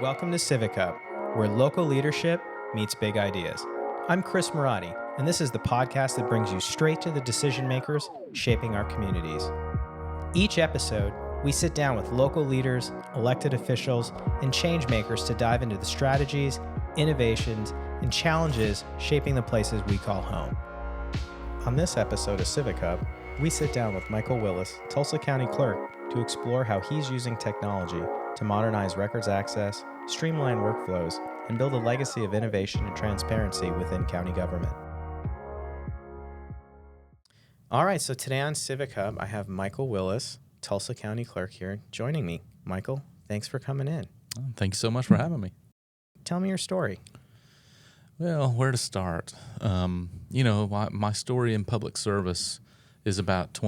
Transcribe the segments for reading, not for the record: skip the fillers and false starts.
Welcome to Civic Hub, where local leadership meets big ideas. I'm Chris Marotti, and this is the podcast that brings you straight to the decision makers shaping our communities. Each episode, we sit down with local leaders, elected officials, and change makers to dive into the strategies, innovations, and challenges shaping the places we call home. On this episode of Civic Hub, we sit down with Michael Willis, Tulsa County Clerk, to explore how he's using technology to modernize records access, streamline workflows, and build a legacy of innovation and transparency within county government. All right, so today on Civic Hub, I have Michael Willis, Tulsa County Clerk here, joining me. Michael, thanks for coming in. Thanks so much for having me. Tell me your story. Well, where to start? My story in public service is about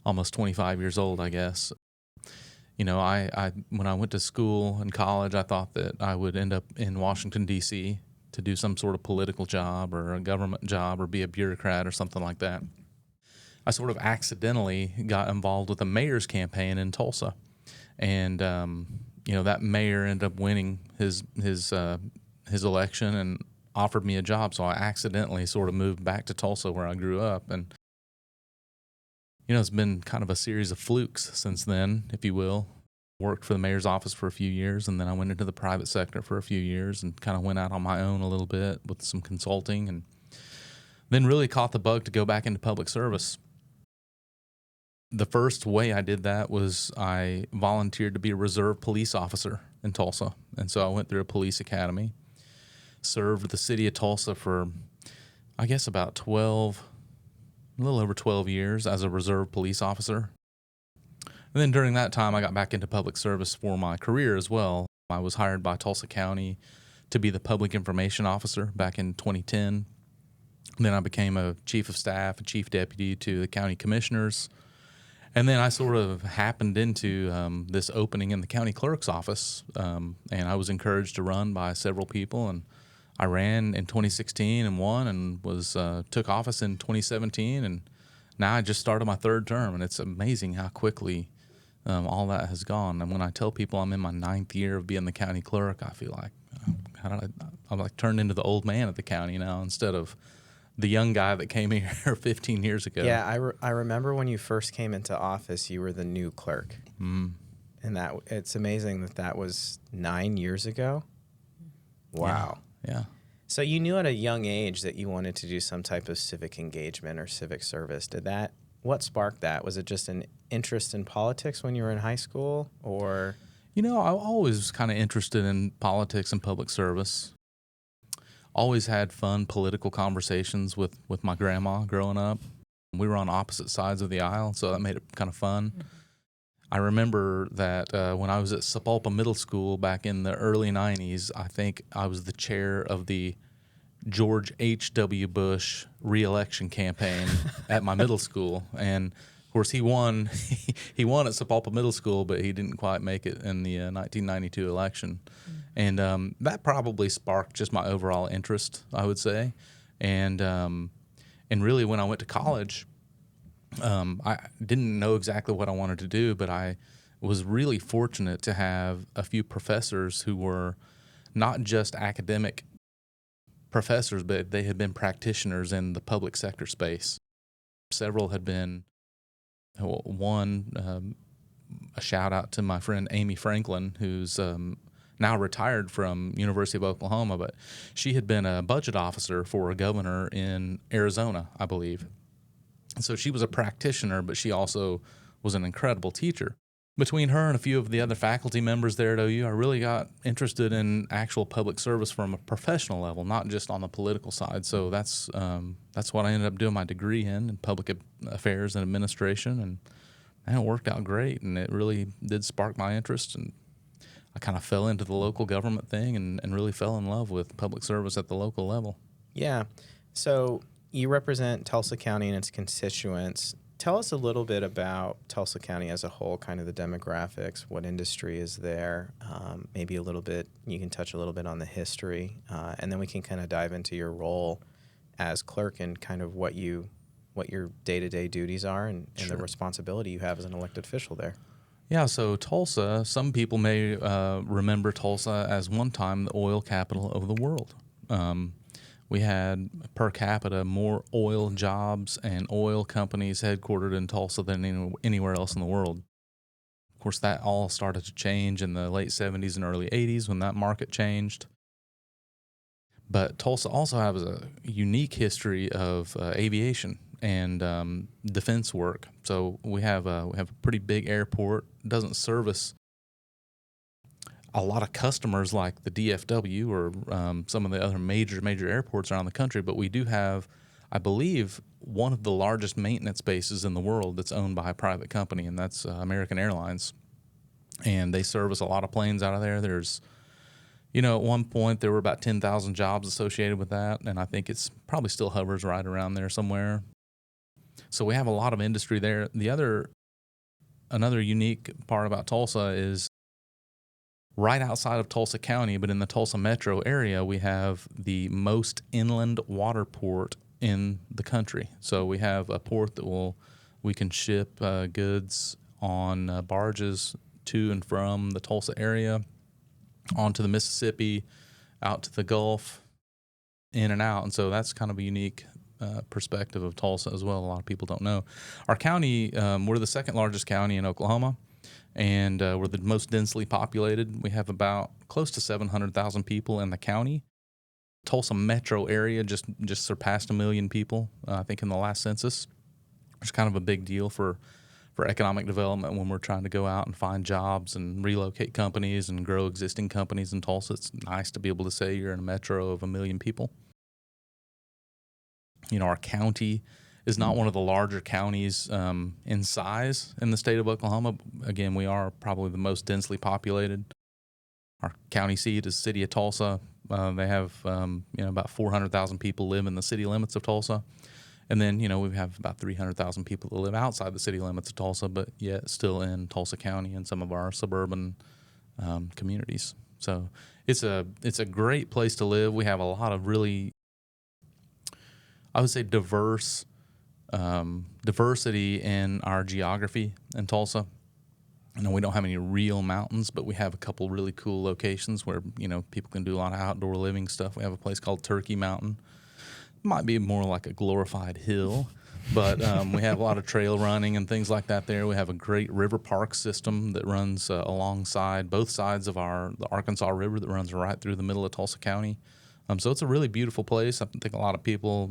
almost 25 years old, I guess. I when I went to school and college, I thought that I would end up in Washington, D.C. to do some sort of political job or a government job or be a bureaucrat or something like that. I sort of accidentally got involved with a mayor's campaign in Tulsa. And, that mayor ended up winning his election and offered me a job. So I accidentally sort of moved back to Tulsa where I grew up. And, it's been kind of a series of flukes since then, if you will. Worked for the mayor's office for a few years, and then I went into the private sector for a few years and kind of went out on my own a little bit with some consulting, and then really caught the bug to go back into public service. The first way I did that was I volunteered to be a reserve police officer in Tulsa. And so I went through a police academy, served the city of Tulsa for, I guess, about a little over 12 years as a reserve police officer. And then during that time, I got back into public service for my career as well. I was hired by Tulsa County to be the public information officer back in 2010. Then I became a chief of staff, a chief deputy to the county commissioners. And then I sort of happened into this opening in the county clerk's office, and I was encouraged to run by several people. And I ran in 2016 and won, and took office in 2017. And now I just started my third term, and it's amazing how quickly all that has gone. And when I tell people I'm in my 9th year of being the county clerk, I feel like I'm like turned into the old man at the county now instead of the young guy that came here 15 years ago. Yeah, I remember when you first came into office, you were the new clerk. And it's amazing that was 9 years ago. Wow. Yeah. So you knew at a young age that you wanted to do some type of civic engagement or civic service. What sparked that? Was it just an interest in politics when you were in high school, or? I always was kind of interested in politics and public service. Always had fun political conversations with my grandma growing up. We were on opposite sides of the aisle, so that made it kind of fun. Mm-hmm. I remember that when I was at Sapulpa Middle School back in the early 90s, I think I was the chair of the George H.W. Bush re-election campaign at my middle school. And, of course, he won He won at Sapulpa Middle School, but he didn't quite make it in the 1992 election. And that probably sparked just my overall interest, I would say. And really, when I went to college, I didn't know exactly what I wanted to do, but I was really fortunate to have a few professors who were not just academic professors, but they had been practitioners in the public sector space. Several had been, one, a shout out to my friend Amy Franklin, who's now retired from University of Oklahoma, but she had been a budget officer for a governor in Arizona, I believe. So she was a practitioner, but she also was an incredible teacher. Between her and a few of the other faculty members there at OU, I really got interested in actual public service from a professional level, not just on the political side. So that's what I ended up doing my degree in public affairs and administration, and it worked out great, and it really did spark my interest. And I kind of fell into the local government thing and really fell in love with public service at the local level. Yeah. So you represent Tulsa County and its constituents. Tell us a little bit about Tulsa County as a whole, kind of the demographics, what industry is there, maybe a little bit, you can touch a little bit on the history, and then we can kind of dive into your role as clerk and kind of what your day-to-day duties are and Sure. the responsibility you have as an elected official there. Yeah, so Tulsa, some people may remember Tulsa as one time the oil capital of the world. Um, we had per capita more oil jobs and oil companies headquartered in Tulsa than anywhere else in the world. Of course, that all started to change in the late 70s and early 80s when that market changed. But Tulsa also has a unique history of aviation and defense work. So we have a pretty big airport. It doesn't service a lot of customers like the DFW or some of the other major airports around the country, but we do have, I believe, one of the largest maintenance bases in the world that's owned by a private company, and that's American Airlines. And they service a lot of planes out of there. There's, at one point there were about 10,000 jobs associated with that, and I think it's probably still hovers right around there somewhere. So we have a lot of industry there. Another unique part about Tulsa is right outside of Tulsa County, but in the Tulsa metro area, we have the most inland water port in the country. So we have a port that we can ship goods on barges to and from the Tulsa area, onto the Mississippi, out to the Gulf, in and out. And so that's kind of a unique perspective of Tulsa as well. A lot of people don't know. Our county, we're the second largest county in Oklahoma, and we're the most densely populated. We have about close to 700,000 people in the county. Tulsa metro area just surpassed 1 million people, I think, in the last census. It's kind of a big deal for economic development when we're trying to go out and find jobs and relocate companies and grow existing companies in Tulsa. It's nice to be able to say you're in a metro of 1 million people. Our county is not one of the larger counties in size in the state of Oklahoma. Again, we are probably the most densely populated. Our county seat is the city of Tulsa. They have, about 400,000 people live in the city limits of Tulsa. And then, we have about 300,000 people that live outside the city limits of Tulsa, but yet still in Tulsa County and some of our suburban communities. So it's a great place to live. We have a lot of really, I would say, diversity in our geography in Tulsa. We don't have any real mountains, but we have a couple really cool locations where, people can do a lot of outdoor living stuff. We have a place called Turkey Mountain. Might be more like a glorified hill, but we have a lot of trail running and things like that there. We have a great river park system that runs alongside both sides of the Arkansas River that runs right through the middle of Tulsa County. So it's a really beautiful place. I think a lot of people,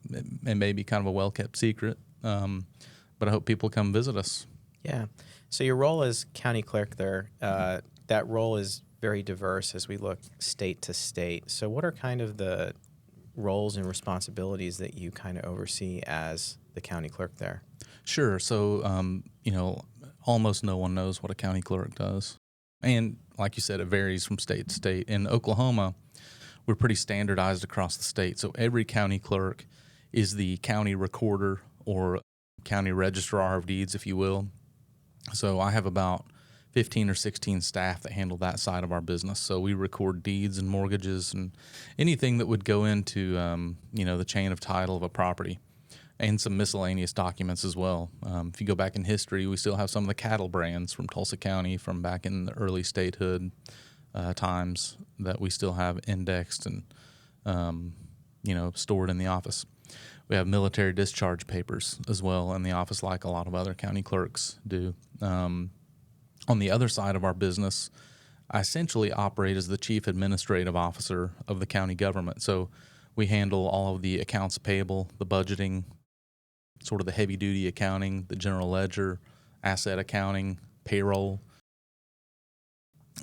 it may be kind of a well-kept secret, but I hope people come visit us. Yeah. So your role as county clerk there, that role is very diverse as we look state to state. So what are kind of the roles and responsibilities that you kind of oversee as the county clerk there? Sure. So, almost no one knows what a county clerk does. And like you said, it varies from state to state. In Oklahoma, we're pretty standardized across the state. So every county clerk is the county recorder or county registrar of deeds, if you will. So I have about 15 or 16 staff that handle that side of our business. So we record deeds and mortgages and anything that would go into, the chain of title of a property, and some miscellaneous documents as well. If you go back in history, we still have some of the cattle brands from Tulsa County from back in the early statehood times that we still have indexed and, stored in the office. We have military discharge papers as well in the office, like a lot of other county clerks do. On the other side of our business, I essentially operate as the chief administrative officer of the county government. So we handle all of the accounts payable, the budgeting, sort of the heavy-duty accounting, the general ledger, asset accounting, payroll.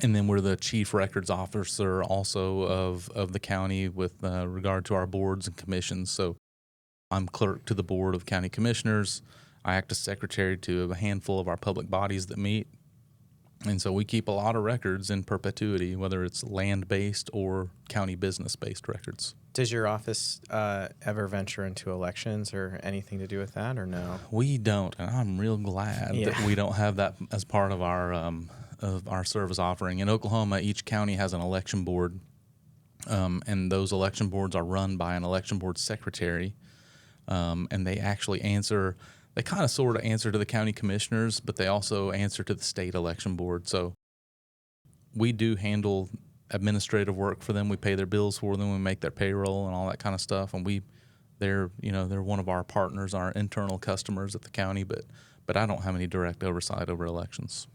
And then we're the chief records officer also of the county with regard to our boards and commissions. So I'm clerk to the Board of County Commissioners. I act as secretary to a handful of our public bodies that meet. And so we keep a lot of records in perpetuity, whether it's land-based or county business-based records. Does your office ever venture into elections or anything to do with that, or no? We don't, and I'm real glad that we don't have that as part of our service offering. In Oklahoma, each county has an election board, and those election boards are run by an election board secretary, and they actually answer they kind of sort of answer to the county commissioners, but they also answer to the state election board. So we do handle administrative work for them. We pay their bills for them. We make their payroll and all that kind of stuff. And they're one of our partners, our internal customers at the county, but I don't have any direct oversight over elections.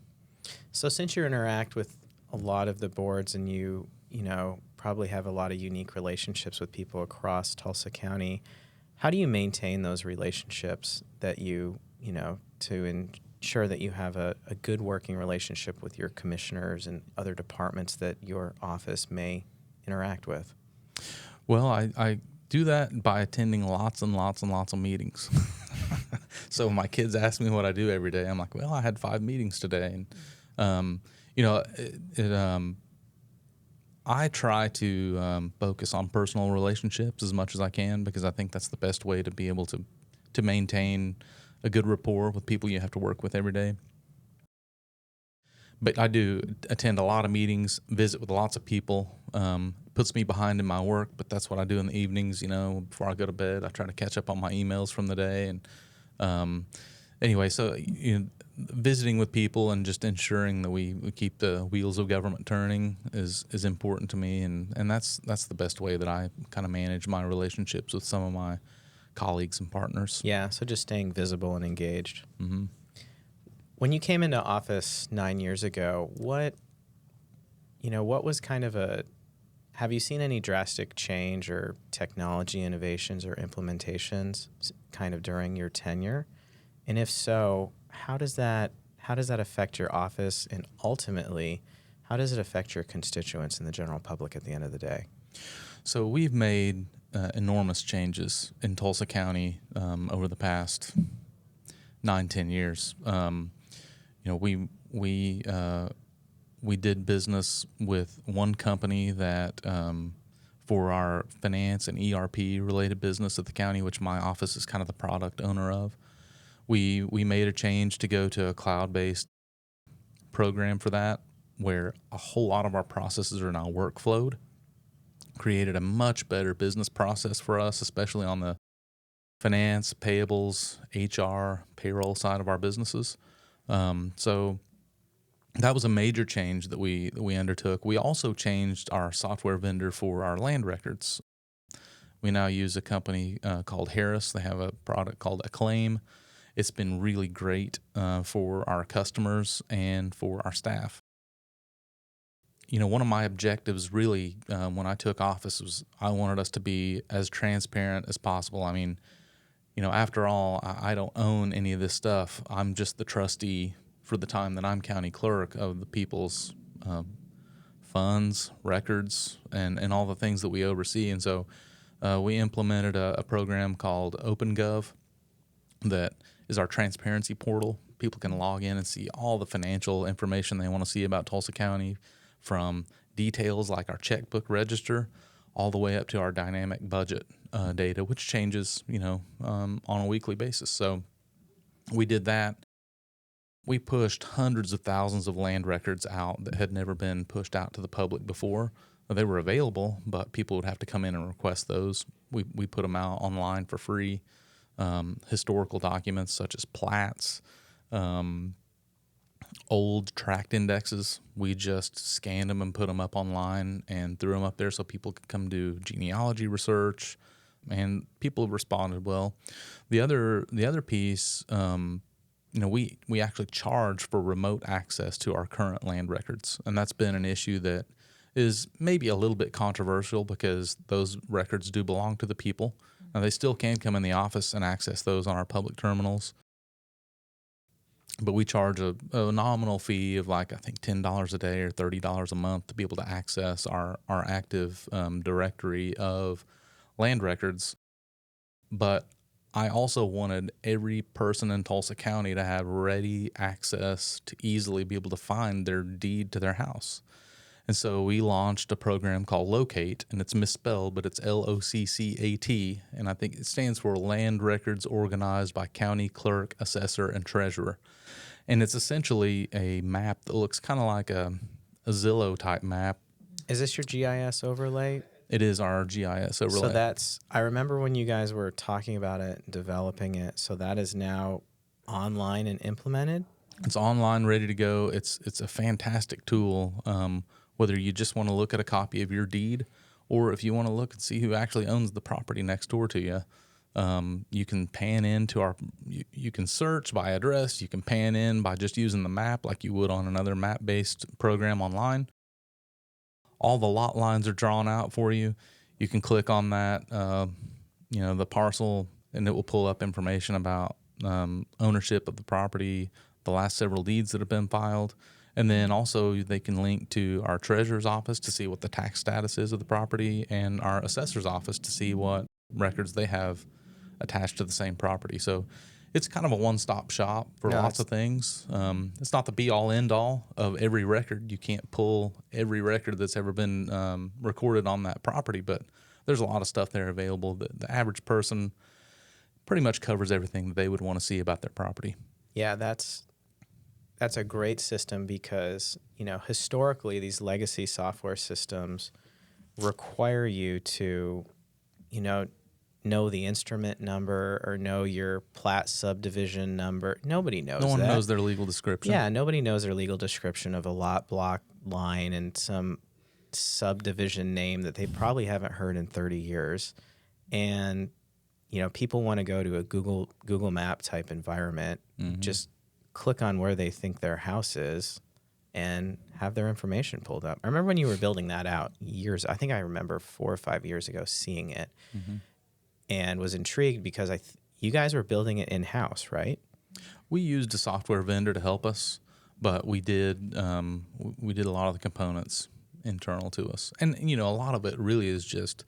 So since you interact with a lot of the boards and you probably have a lot of unique relationships with people across Tulsa County, how do you maintain those relationships that to ensure that you have a good working relationship with your commissioners and other departments that your office may interact with? Well, I do that by attending lots and lots and lots of meetings. So when my kids ask me what I do every day, I'm like, well, I had 5 meetings today. And, I try to focus on personal relationships as much as I can, because I think that's the best way to be able to maintain a good rapport with people you have to work with every day. But I do attend a lot of meetings, visit with lots of people. Puts me behind in my work, but that's what I do in the evenings. Before I go to bed, I try to catch up on my emails from the day. And anyway, so visiting with people and just ensuring that we keep the wheels of government turning is important to me, and that's the best way that I kind of manage my relationships with some of my colleagues and partners. Yeah, so just staying visible and engaged. Mm-hmm. When you came into office 9 years ago, what was kind of have you seen any drastic change or technology innovations or implementations kind of during your tenure? And if so, how does that affect your office, and ultimately, how does it affect your constituents and the general public at the end of the day? So we've made enormous changes in Tulsa County over the past 9-10 years. We did business with one company that for our finance and ERP related business at the county, which my office is kind of the product owner of. We made a change to go to a cloud-based program for that, where a whole lot of our processes are now workflowed. Created a much better business process for us, especially on the finance, payables, HR, payroll side of our businesses. So that was a major change that we undertook. We also changed our software vendor for our land records. We now use a company called Harris. They have a product called Acclaim. It's been really great for our customers and for our staff. One of my objectives really when I took office was I wanted us to be as transparent as possible. I mean, after all, I don't own any of this stuff. I'm just the trustee for the time that I'm county clerk of the people's funds, records, and all the things that we oversee. And so we implemented a program called OpenGov that is our transparency portal. People can log in and see all the financial information they want to see about Tulsa County, from details like our checkbook register all the way up to our dynamic budget data, which changes, on a weekly basis. So we did that. We pushed hundreds of thousands of land records out that had never been pushed out to the public before. They were available, but people would have to come in and request those. We put them out online for free. Historical documents such as plats, old tract indexes. We just scanned them and put them up online and threw them up there so people could come do genealogy research, and people responded well. The other piece, we actually charge for remote access to our current land records, and that's been an issue that is maybe a little bit controversial because those records do belong to the people. Now, they still can come in the office and access those on our public terminals, but we charge a nominal fee of I think $10 a day or $30 a month to be able to access our active directory of land records. But I also wanted every person in Tulsa County to have ready access to easily be able to find their deed to their house. And so we launched a program called Locate, and it's misspelled, but it's LOCCAT, and I think it stands for Land Records Organized by County Clerk, Assessor, and Treasurer. And it's essentially a map that looks kind of like a Zillow-type map. Is this your GIS overlay? It is our GIS overlay. So I remember when you guys were talking about it, developing it, so that is now online and implemented? It's online, ready to go. It's a fantastic tool. Whether you just want to look at a copy of your deed, or if you want to look and see who actually owns the property next door to you, you can pan into you can search by address. You can pan in by just using the map like you would on another map-based program online. All the lot lines are drawn out for you. You can click on that, the parcel, and it will pull up information about ownership of the property, the last several deeds that have been filed. And then also they can link to our treasurer's office to see what the tax status is of the property, and our assessor's office to see what records they have attached to the same property. So it's kind of a one-stop shop for lots of things. It's not the be-all, end-all of every record. You can't pull every record that's ever been recorded on that property, but there's a lot of stuff there available. The average person pretty much covers everything that they would want to see about their property. Yeah, that's a great system because, historically these legacy software systems require you to, know the instrument number or know your plat subdivision number. Nobody knows that. No one knows their legal description. Yeah, nobody knows their legal description of a lot, block, line, and some subdivision name that they probably haven't heard in 30 years. And, people want to go to a Google Map type environment, just click on where they think their house is and have their information pulled up. I remember when you were building that out I think I remember 4 or 5 years ago seeing it and was intrigued because you guys were building it in-house, right? We used a software vendor to help us, but we did a lot of the components internal to us. And, a lot of it really is just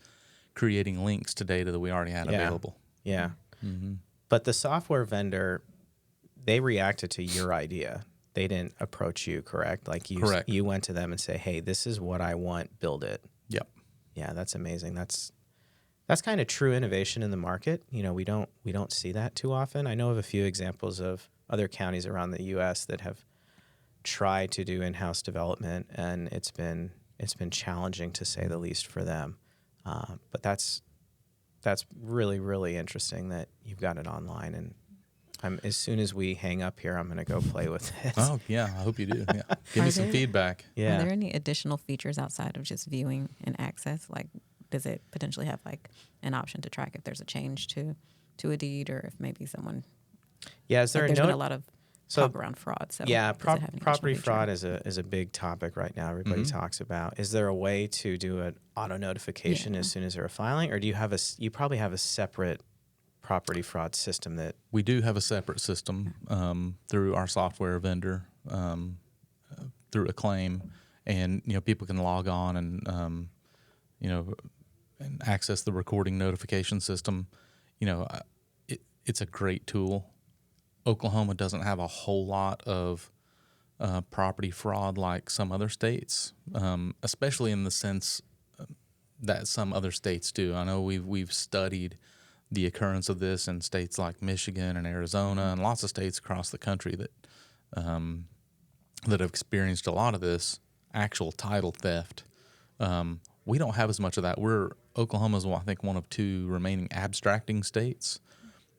creating links to data that we already had available. Yeah. But the software vendor, they reacted to your idea. They didn't approach you, correct? Like Correct. You went to them and say, "Hey, this is what I want. Build it." Yep. Yeah, that's amazing. That's kind of true innovation in the market. We don't see that too often. I know of a few examples of other counties around the U.S. that have tried to do in-house development, and it's been challenging to say the least for them. But that's really, really interesting that you've got it online. And as soon as we hang up here, I'm going to go play with it. Oh, yeah. I hope you do. Yeah. Give me some feedback. Yeah. Are there any additional features outside of just viewing and access? Like, does it potentially have like an option to track if there's a change to a deed, or if maybe someone? Yeah. Is there there's been a lot of talk around fraud. So yeah, does it have any property additional fraud feature? is a big topic right now. Everybody talks about. Is there a way to do an auto notification as soon as they're filing, or do you probably have a separate property fraud system that we do have a separate system through our software vendor, through a claim, and people can log on and and access the recording notification system. It's a great tool. Oklahoma doesn't have a whole lot of property fraud like some other states, especially in the sense that some other states do. I know we've studied the occurrence of this in states like Michigan and Arizona and lots of states across the country that have experienced a lot of this actual title theft. We don't have as much of that. Oklahoma's, I think, one of 2 remaining abstracting states.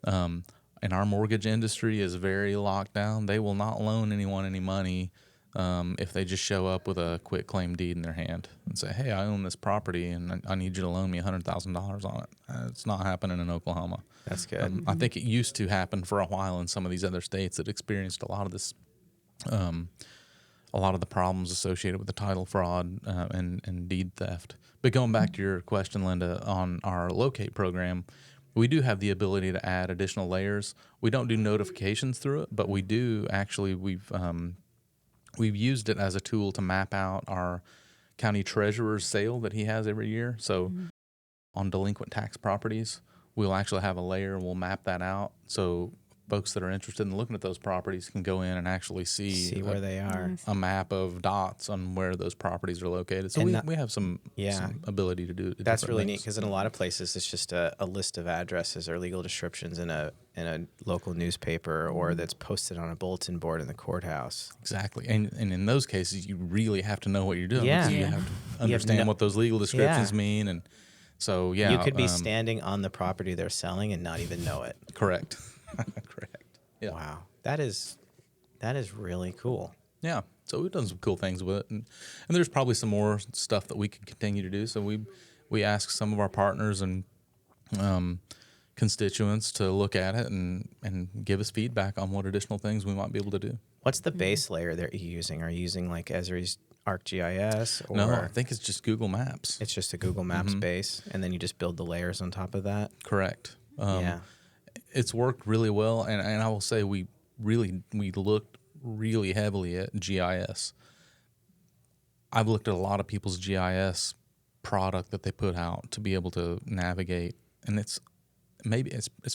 And our mortgage industry is very locked down. They will not loan anyone any money if they just show up with a quit claim deed in their hand and say, "Hey, I own this property and I need you to loan me $100,000 on it." It's not happening in Oklahoma. That's good. I think it used to happen for a while in some of these other states that experienced a lot of this, a lot of the problems associated with the title fraud and deed theft. But going back to your question, Linda, on our locate program, we do have the ability to add additional layers. We don't do notifications through it, but we do actually. We've used it as a tool to map out our county treasurer's sale that he has every year. So on delinquent tax properties, we'll actually have a layer. We'll map that out so folks that are interested in looking at those properties can go in and actually see where they are. A map of dots on where those properties are located. So we have some ability to do it. That's really neat because in a lot of places it's just a list of addresses or legal descriptions in a local newspaper or that's posted on a bulletin board in the courthouse. Exactly. And in those cases, you really have to know what you're doing. Yeah. You have to understand what those legal descriptions mean. And so, you could be standing on the property they're selling and not even know it. Correct. Correct. Yeah. Wow. That is really cool. Yeah. So we've done some cool things with it, and there's probably some more stuff that we could continue to do. So we ask some of our partners and constituents to look at it and give us feedback on what additional things we might be able to do. What's the base layer that you're using? Are you using like Esri's ArcGIS, or No, I think it's just Google Maps. it's just a Google Maps base, and then you just build the layers on top of that? Correct. Yeah. It's worked really well, and I will say we looked really heavily at GIS. I've looked at a lot of people's GIS product that they put out to be able to navigate, and it's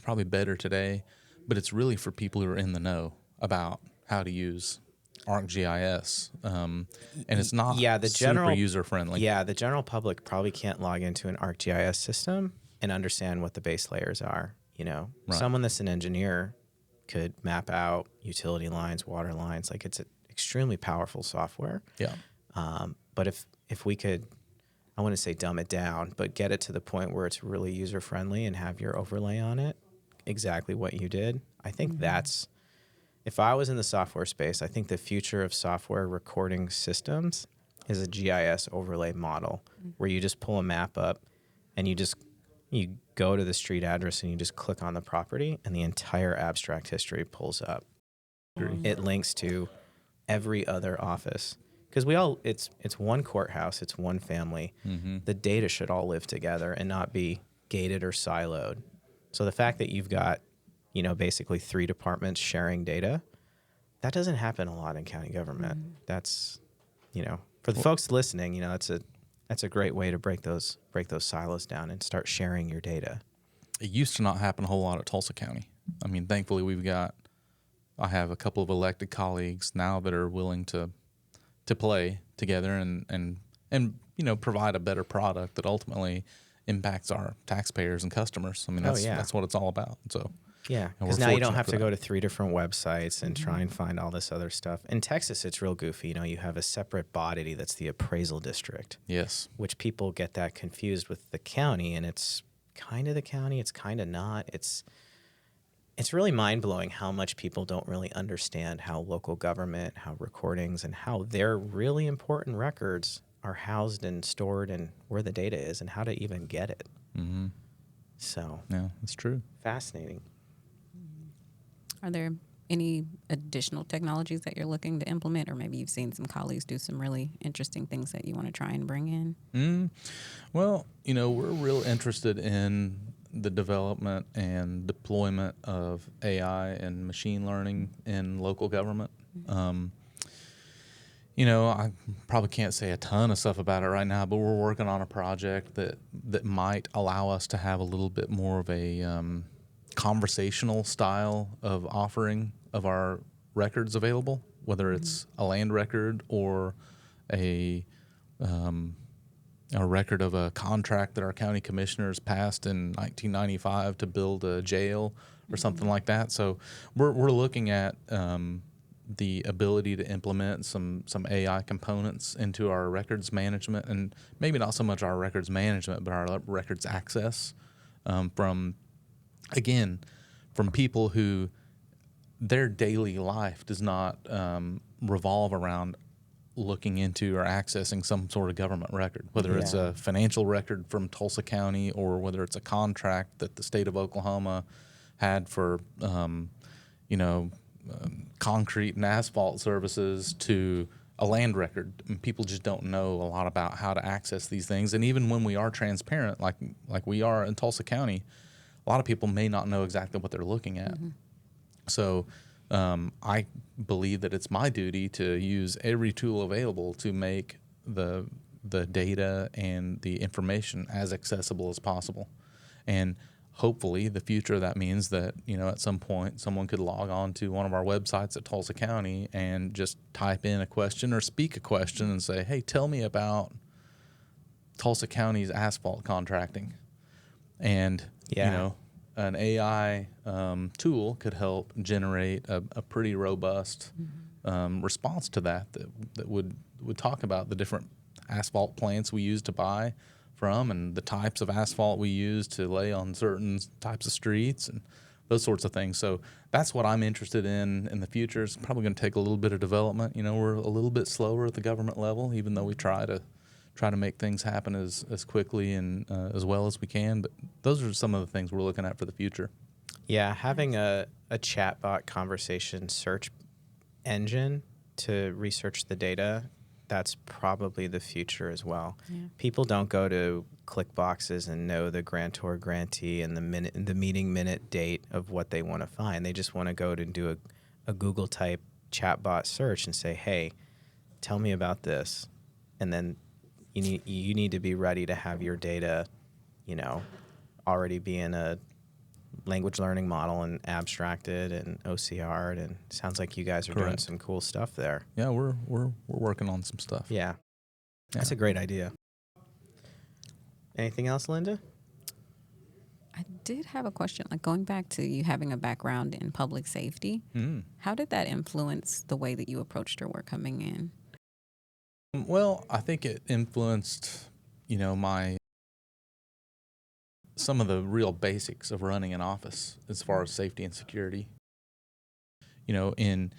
probably better today, but it's really for people who are in the know about how to use ArcGIS, and it's not super user friendly. Yeah, the general public probably can't log into an ArcGIS system and understand what the base layers are. Right. Someone that's an engineer could map out utility lines, water lines. Like, it's an extremely powerful software. Yeah. But if we could, I wouldn't say dumb it down, but get it to the point where it's really user friendly and have your overlay on it, exactly what you did. I think that's, if I was in the software space, I think the future of software recording systems is a GIS overlay model where you just pull a map up and you go to the street address and you just click on the property and the entire abstract history pulls up. It links to every other office. Because it's one courthouse, it's one family. The data should all live together and not be gated or siloed. So the fact that you've got, basically 3 departments sharing data, that doesn't happen a lot in county government. That's, for the folks listening, that's a great way to break those silos down and start sharing your data. It used to not happen a whole lot at Tulsa County. I mean, thankfully I have a couple of elected colleagues now that are willing to play together and provide a better product that ultimately impacts our taxpayers and customers. I mean, that's what it's all about. So yeah, because now you don't have to go to 3 different websites and try and find all this other stuff. In Texas, it's real goofy. You have a separate body that's the appraisal district. Yes. Which people get that confused with the county, and it's kind of the county, it's kind of not. It's really mind-blowing how much people don't really understand how local government, how recordings, and how their really important records are housed and stored and where the data is and how to even get it. So yeah, that's true. Fascinating. Are there any additional technologies that you're looking to implement, or maybe you've seen some colleagues do some really interesting things that you want to try and bring in? Well, we're real interested in the development and deployment of AI and machine learning in local government. I probably can't say a ton of stuff about it right now, but we're working on a project that might allow us to have a little bit more of a conversational style of offering of our records available, whether it's a land record or a record of a contract that our county commissioners passed in 1995 to build a jail or something like that. So we're looking at the ability to implement some AI components into our records management, and maybe not so much our records management, but our records access from people who their daily life does not revolve around looking into or accessing some sort of government record, whether it's a financial record from Tulsa County or whether it's a contract that the state of Oklahoma had for, concrete and asphalt services, to a land record. And people just don't know a lot about how to access these things. And even when we are transparent, like we are in Tulsa County, a lot of people may not know exactly what they're looking at. So I believe that it's my duty to use every tool available to make the data and the information as accessible as possible. And hopefully the future of that means that, at some point someone could log on to one of our websites at Tulsa County and just type in a question or speak a question and say, hey, tell me about Tulsa County's asphalt contracting. And, an AI tool could help generate a pretty robust response to that would talk about the different asphalt plants we use to buy from and the types of asphalt we use to lay on certain types of streets and those sorts of things. So that's what I'm interested in the future. It's probably going to take a little bit of development. We're a little bit slower at the government level, even though we try to make things happen as quickly and as well as we can. But those are some of the things we're looking at for the future. Yeah, having a chatbot conversation search engine to research the data, that's probably the future as well. Yeah. People don't go to click boxes and know the grantor, grantee, and the meeting minute date of what they want to find. They just want to go to do a Google type chatbot search and say, hey, tell me about this. And then you need to be ready to have your data, already be in a language learning model and abstracted and OCR'd, and sounds like you guys are doing Correct. some cool stuff there. Yeah, we're working on some stuff. Yeah. That's a great idea. Anything else, Linda? I did have a question, like going back to you having a background in public safety. How did that influence the way that you approached your work coming in? Well, I think it influenced, some of the real basics of running an office as far as safety and security. In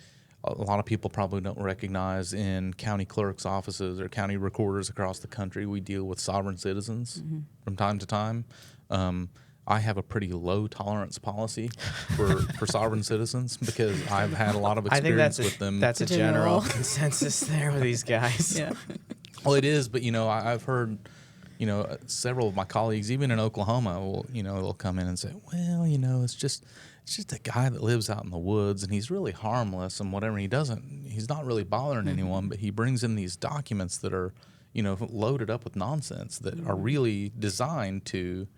a lot of people probably don't recognize in county clerks' offices or county recorders across the country, we deal with sovereign citizens from time to time. I have a pretty low tolerance policy for sovereign citizens because I've had a lot of experience with them. That's a general consensus there with these guys. Yeah. Well, it is, but I've heard, several of my colleagues, even in Oklahoma, will they'll come in and say, well, it's just a guy that lives out in the woods and he's really harmless and whatever. He's not really bothering anyone, but he brings in these documents that are, loaded up with nonsense that are really designed to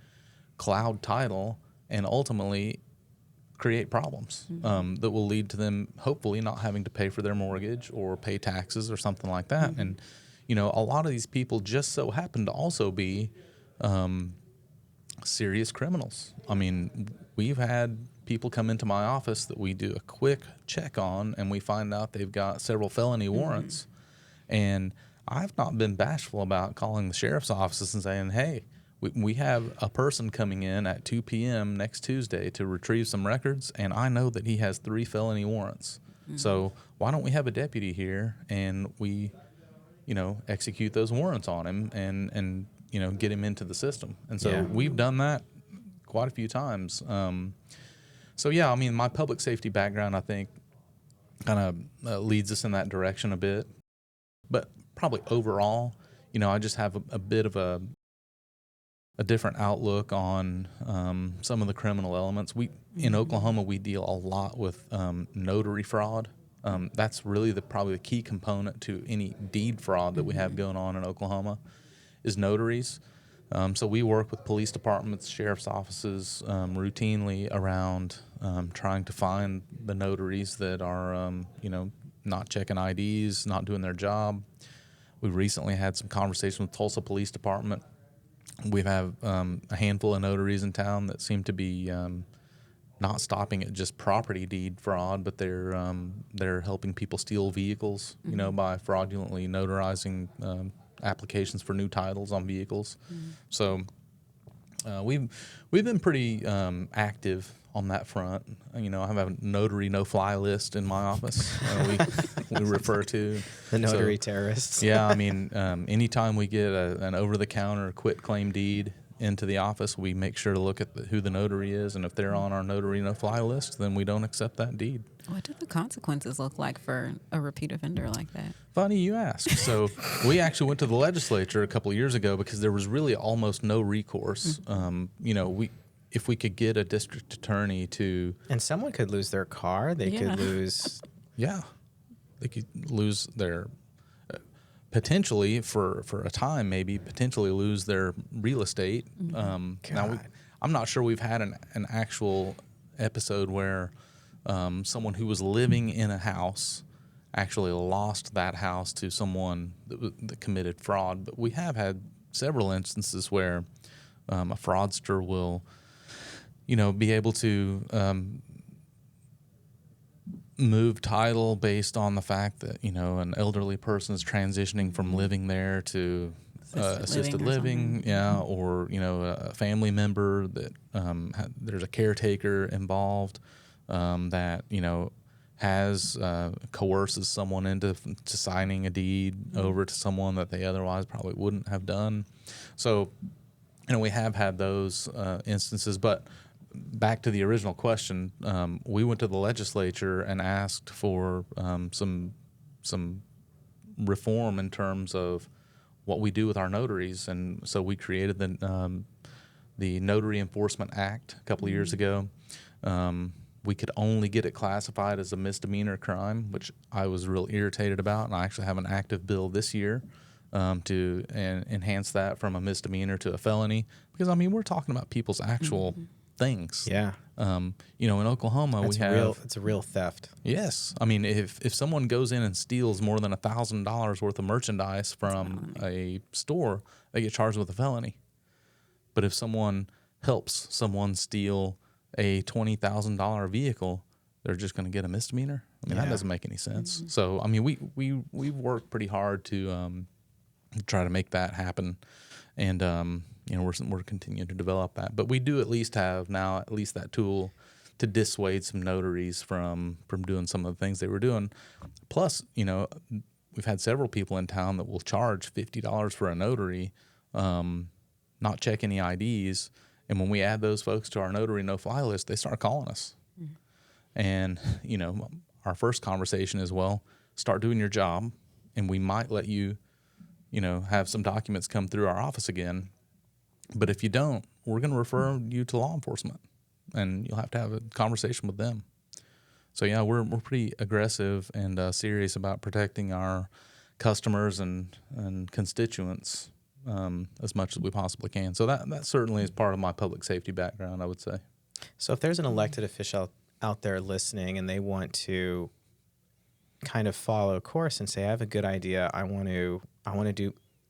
cloud title and ultimately create problems that will lead to them hopefully not having to pay for their mortgage or pay taxes or something like that. And a lot of these people just so happen to also be serious criminals. I mean, we've had people come into my office that we do a quick check on and we find out they've got several felony warrants. And I've not been bashful about calling the sheriff's offices and saying, hey, we have a person coming in at 2 p.m. next Tuesday to retrieve some records, and I know that he has 3 felony warrants. So why don't we have a deputy here and we, execute those warrants on him and get him into the system. And so we've done that quite a few times. So yeah, I mean, my public safety background, I think, kind of leads us in that direction a bit. But probably overall, I just have a bit of a different outlook on some of the criminal elements. In Oklahoma, we deal a lot with notary fraud. That's really probably the key component to any deed fraud that we have going on in Oklahoma is notaries. So we work with police departments, sheriff's offices routinely around trying to find the notaries that are, not checking IDs, not doing their job. We recently had some conversation with Tulsa Police Department. We have a handful of notaries in town that seem to be not stopping at just property deed fraud, but they're helping people steal vehicles, by fraudulently notarizing applications for new titles on vehicles. So we've been pretty active on that front. I have a notary no-fly list in my office. We refer to the notary terrorists. Yeah, I mean, anytime we get an over-the-counter quitclaim deed into the office, we make sure to look at who the notary is, and if they're on our notary no-fly list, then we don't accept that deed. What do the consequences look like for a repeat offender like that? Funny you ask. So we actually went to the legislature a couple of years ago because there was really almost no recourse. If we could get a district attorney to... And someone could lose their car. They could lose... Yeah. They could lose their... potentially, for a time, maybe, potentially lose their real estate. Now, I'm not sure we've had an actual episode where someone who was living in a house actually lost that house to someone that committed fraud. But we have had several instances where a fraudster will... be able to move title based on the fact that, an elderly person is transitioning from living there to Assisted assisted living or living, something. yeah, or a family member that there's a caretaker involved that has coerces someone into to signing a deed over to someone that they otherwise probably wouldn't have done. So we have had those instances, but back to the original question, we went to the legislature and asked for some reform in terms of what we do with our notaries, and so we created the Notary Enforcement Act a couple of years ago. We could only get it classified as a misdemeanor crime, which I was real irritated about, and I actually have an active bill this year to enhance that from a misdemeanor to a felony, because we're talking about people's actual things. Yeah. In Oklahoma It's a real theft. Yes, if someone goes in and steals more than $1,000 worth of merchandise from a store, they get charged with a felony. But if someone helps someone steal a $20,000 vehicle, they're just going to get a misdemeanor. That doesn't make any sense. So we've worked pretty hard to try to make that happen, and we're continuing to develop that. But we do at least have now that tool to dissuade some notaries from doing some of the things they were doing. Plus, we've had several people in town that will charge $50 for a notary, not check any IDs. And when we add those folks to our notary no-fly list, they start calling us. And, our first conversation is, well, start doing your job, and we might let you, have some documents come through our office again. But if you don't, we're going to refer you to law enforcement, and you'll have to have a conversation with them. So, yeah, we're pretty aggressive and serious about protecting our customers and constituents as much as we possibly can. So that certainly is part of my public safety background, I would say. So if there's an elected official out there listening and they want to kind of follow course and say, I have a good idea, I want to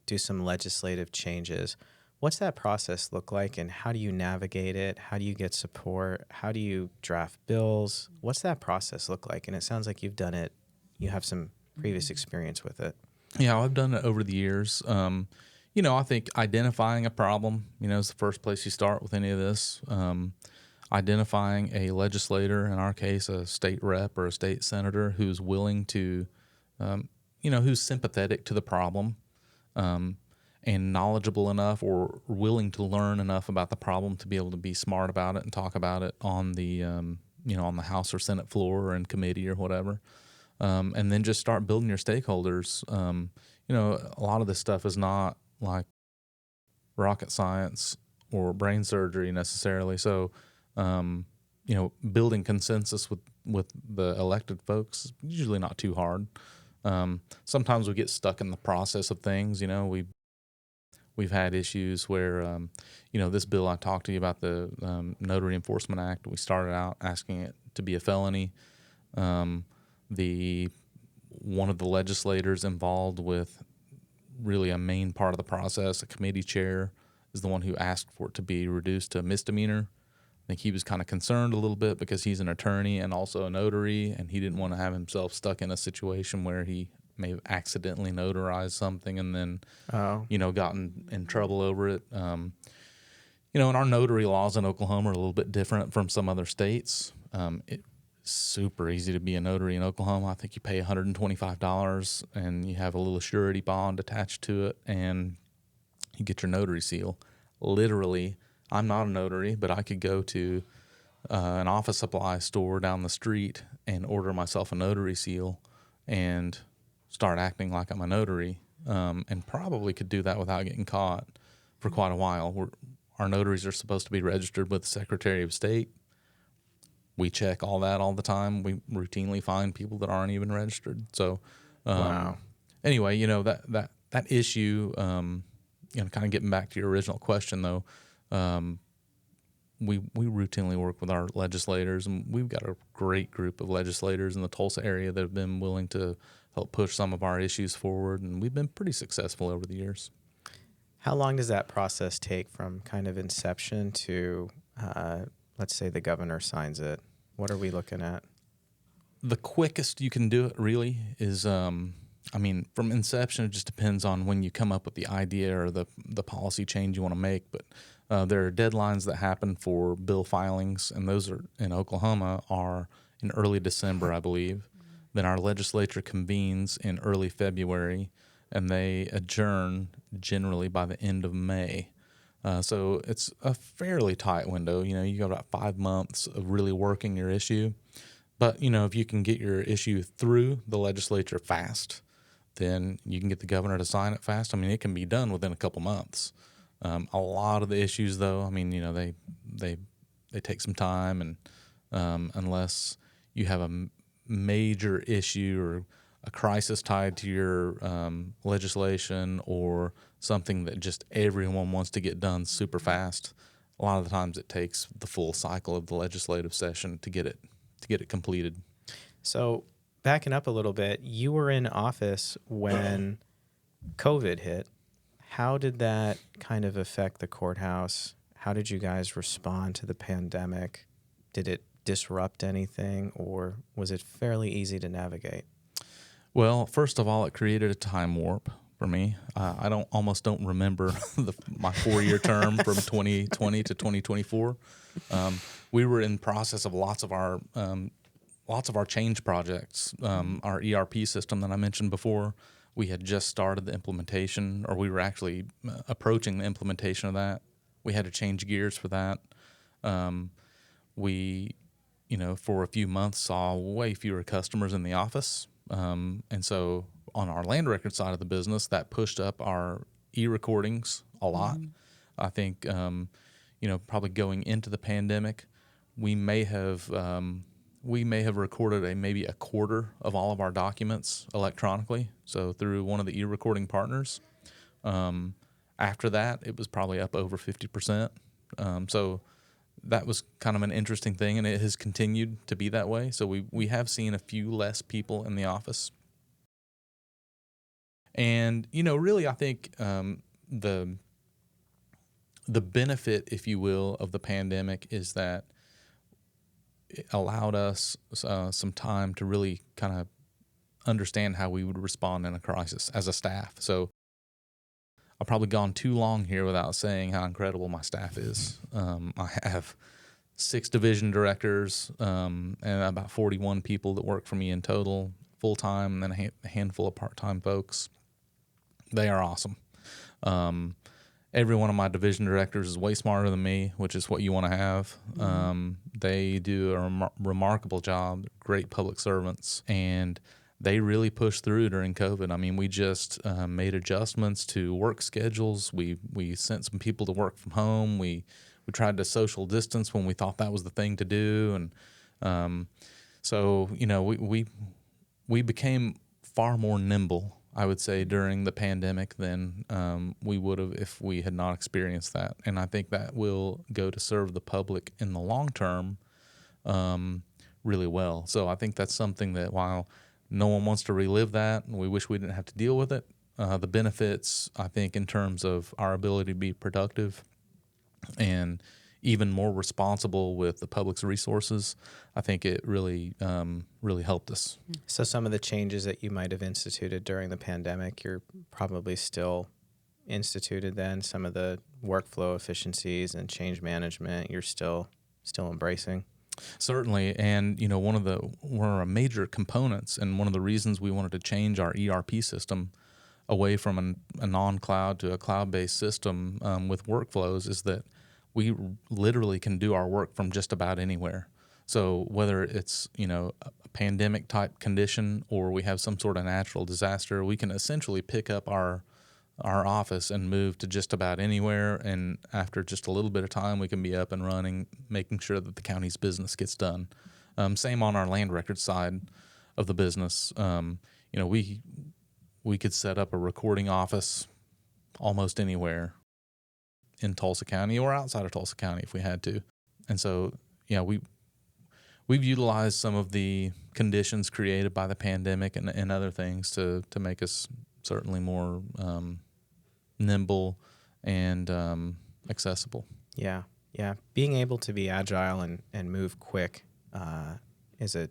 do some legislative changes, what's that process look like, and how do you navigate it? How do you get support? How do you draft bills? What's that process look like? And it sounds like you've done it. You have some previous experience with it. Yeah, I've done it over the years. I think identifying a problem, is the first place you start with any of this. Identifying a legislator, in our case, a state rep or a state senator who's willing to, who's sympathetic to the problem, and knowledgeable enough or willing to learn enough about the problem to be able to be smart about it and talk about it on the, on the House or Senate floor or in committee or whatever. And then just start building your stakeholders. A lot of this stuff is not like rocket science or brain surgery necessarily. So, building consensus with the elected folks is usually not too hard. Sometimes we get stuck in the process of things. We've had issues where, this bill I talked to you about, the Notary Enforcement Act, we started out asking it to be a felony. One of the legislators involved with really a main part of the process, a committee chair, is the one who asked for it to be reduced to a misdemeanor. I think he was kind of concerned a little bit because he's an attorney and also a notary, and he didn't want to have himself stuck in a situation where he may have accidentally notarized something and then, gotten in trouble over it. And our notary laws in Oklahoma are a little bit different from some other states. It's super easy to be a notary in Oklahoma. I think you pay $125 and you have a little surety bond attached to it, and you get your notary seal. Literally, I'm not a notary, but I could go to an office supply store down the street and order myself a notary seal and start acting like I'm a notary, and probably could do that without getting caught for quite a while. Our notaries are supposed to be registered with the Secretary of State. We check all that all the time. We routinely find people that aren't even registered. So, Wow. Anyway, that issue, kind of getting back to your original question though, we routinely work with our legislators, and we've got a great group of legislators in the Tulsa area that have been willing to help push some of our issues forward, and we've been pretty successful over the years. How long does that process take from kind of inception to, let's say the governor signs it? What are we looking at? The quickest you can do it really is I mean, from inception, it just depends on when you come up with the idea or the policy change you want to make. But there are deadlines that happen for bill filings, and those are in Oklahoma are in early December, I believe. Then our legislature convenes in early February, and they adjourn generally by the end of May. So it's a fairly tight window. You got about 5 months of really working your issue. But, if you can get your issue through the legislature fast, then you can get the governor to sign it fast. I mean, it can be done within a couple months. A lot of the issues, though, I mean, they take some time, and unless you have a major issue or a crisis tied to your legislation or something that just everyone wants to get done super fast, a lot of the times it takes the full cycle of the legislative session to get it completed. So backing up a little bit, you were in office when COVID hit. How did that kind of affect the courthouse? How did you guys respond to the pandemic? Did it disrupt anything, or was it fairly easy to navigate? Well, first of all, it created a time warp for me. I almost don't remember my 4-year term from 2020 to 2024. We were in process of lots of our change projects. Our ERP system that I mentioned before, we had just started the implementation, or we were actually approaching the implementation of that. We had to change gears for that. We, for a few months saw way fewer customers in the office. And so on our land record side of the business, that pushed up our e-recordings a lot. I think, probably going into the pandemic, we may have recorded maybe a quarter of all of our documents electronically, so through one of the e-recording partners. After that, it was probably up over 50%. So that was kind of an interesting thing, and it has continued to be that way. So we have seen a few less people in the office. And, really, I think the benefit, if you will, of the pandemic is that it allowed us some time to really kind of understand how we would respond in a crisis as a staff. So I've probably gone too long here without saying how incredible my staff is. I have 6 division directors and about 41 people that work for me in total, full-time, and then a handful of part-time folks. They are awesome. Every one of my division directors is way smarter than me, which is what you want to have. They do a remarkable job, great public servants, and they really pushed through during COVID. I mean, we just made adjustments to work schedules. We sent some people to work from home. We tried to social distance when we thought that was the thing to do, and so we became far more nimble, I would say, during the pandemic than we would have if we had not experienced that. And I think that will go to serve the public in the long term really well. So I think that's something that, while no one wants to relive that, and we wish we didn't have to deal with it, the benefits, I think, in terms of our ability to be productive and even more responsible with the public's resources, I think it really helped us. So some of the changes that you might have instituted during the pandemic, you're probably still instituted then. Some of the workflow efficiencies and change management, you're still embracing. Certainly, and one of our major components, and one of the reasons we wanted to change our ERP system away from a non-cloud to a cloud-based system with workflows, is that we literally can do our work from just about anywhere. So whether it's a pandemic type condition or we have some sort of natural disaster, we can essentially pick up our office and move to just about anywhere, and after just a little bit of time, we can be up and running, making sure that the county's business gets done. Same on our land record side of the business. We could set up a recording office almost anywhere in Tulsa County or outside of Tulsa County if we had to. And so, we've utilized some of the conditions created by the pandemic and other things to make us certainly more nimble and accessible. Yeah. Being able to be agile and move quick is a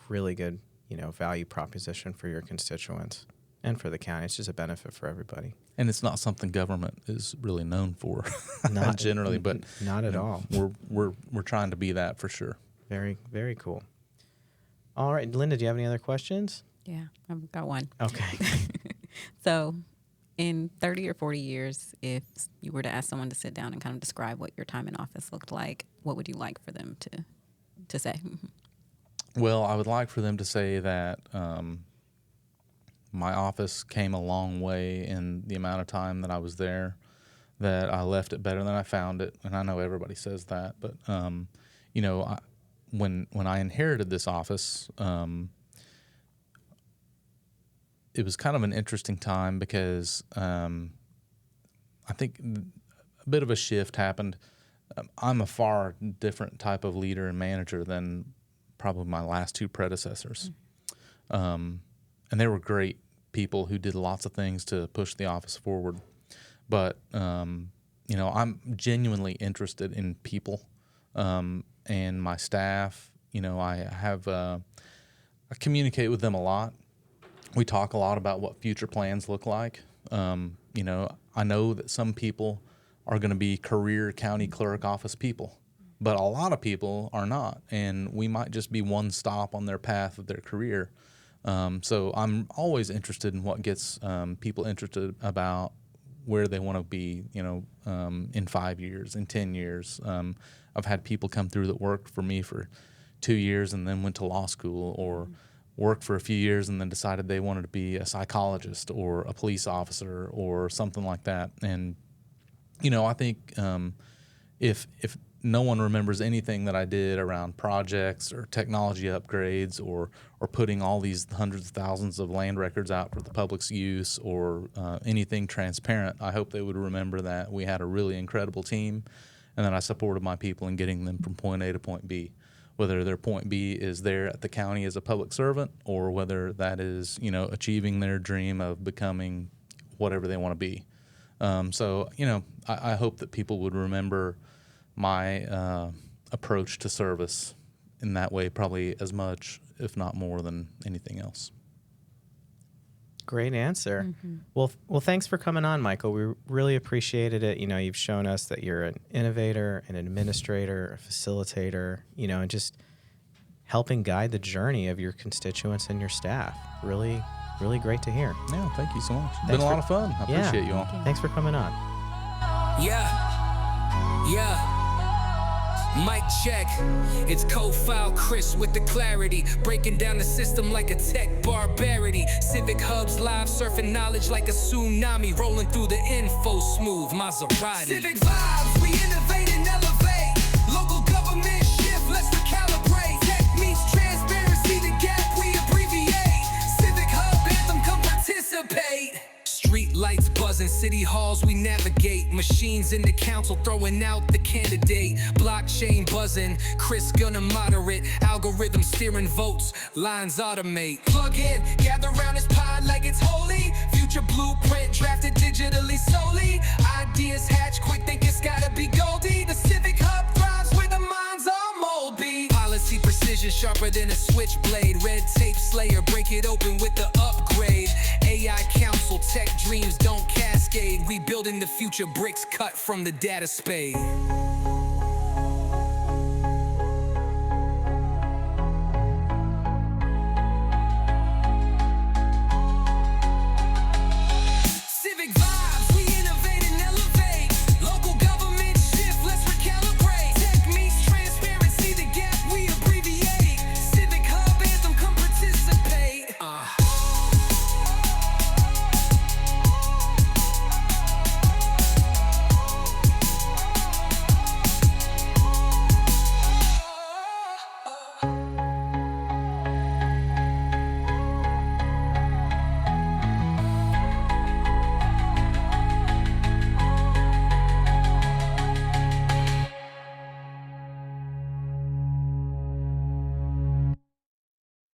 really good value proposition for your constituents. and for the county. It's just a benefit for everybody. And it's not something government is really known for, Not generally, but not at all. We're trying to be that for sure. Very, very cool. All right, Linda, do you have any other questions? Yeah, I've got one. Okay. So in 30 or 40 years, if you were to ask someone to sit down and kind of describe what your time in office looked like, what would you like for them to say? Well, I would like for them to say that my office came a long way in the amount of time that I was there, that I left it better than I found it. And I know everybody says that, but, when I inherited this office, it was kind of an interesting time because I think a bit of a shift happened. I'm a far different type of leader and manager than probably my last two predecessors. And they were great people who did lots of things to push the office forward. But, I'm genuinely interested in people and my staff. I communicate with them a lot. We talk a lot about what future plans look like. I know that some people are going to be career county clerk office people, but a lot of people are not, and we might just be one stop on their path of their career. So I'm always interested in what gets people interested about where they want to be, in 5 years, in 10 years. I've had people come through that worked for me for 2 years and then went to law school, or worked for a few years and then decided they wanted to be a psychologist or a police officer or something like that. And, I think if no one remembers anything that I did around projects or technology upgrades or putting all these hundreds of thousands of land records out for the public's use or anything transparent, I hope they would remember that we had a really incredible team and that I supported my people in getting them from point A to point B. Whether their point B is there at the county as a public servant or whether that is, achieving their dream of becoming whatever they want to be. I hope that people would remember my approach to service in that way probably as much, if not more than anything else. Great answer. Well, thanks for coming on, Michael. We really appreciated it. You've shown us that you're an innovator, an administrator, a facilitator, and just helping guide the journey of your constituents and your staff. Really, really great to hear. Yeah, thank you so much. It's been a lot of fun. I appreciate you all. Thanks for coming on. Yeah. Mic check. It's co-file Chris with the clarity, breaking down the system like a tech barbarity. Civic Hub's live surfing knowledge like a tsunami, rolling through the info smooth Maserati. Civic vibes, we innovate and elevate. Local government shift, let's recalibrate. Tech meets transparency, the gap we abbreviate. Civic Hub anthem, come participate. Street lights buzzing, city halls we navigate. Machines in the council throwing out the candidate. Blockchain buzzing, Chris gonna moderate. Algorithm steering votes, lines automate. Plug in, gather round his pod like it's holy. Future blueprint drafted digitally solely. Ideas hatch quick, think it's gotta be Goldie. The Civic Hub thrives where the minds are moldy. Policy precision sharper than a switchblade. Red tape slayer, break it open with the upgrade. AI council, tech dreams don't cascade. We building the future, bricks cut from the data spade.